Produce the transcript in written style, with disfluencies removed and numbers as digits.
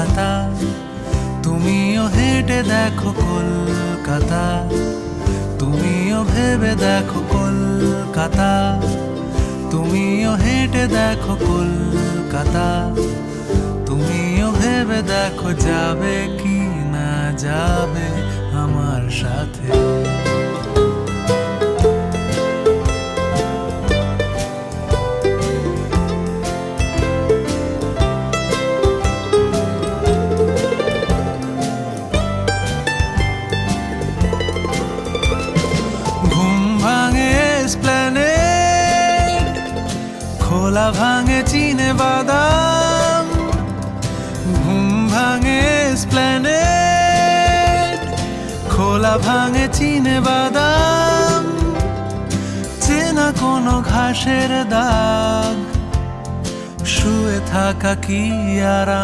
কলকাতা, তুমিও হেঁটে দেখো কলকাতা, তুমিও ভেবে দেখো কলকাতা, তুমিও হেঁটে দেখো কলকাতা, তুমিও ভেবে দেখো যাবে কি না যাবে আমার সাথে। খোলা ভাঙে চিনে বাদাম, ঘুম ভাঙে এসপ্ল্যানেড, খোলা ভাঙে চিনে বাদাম, চেনা কোনো ঘাসের দাগ, শুয়ে থাকা কি আরাম।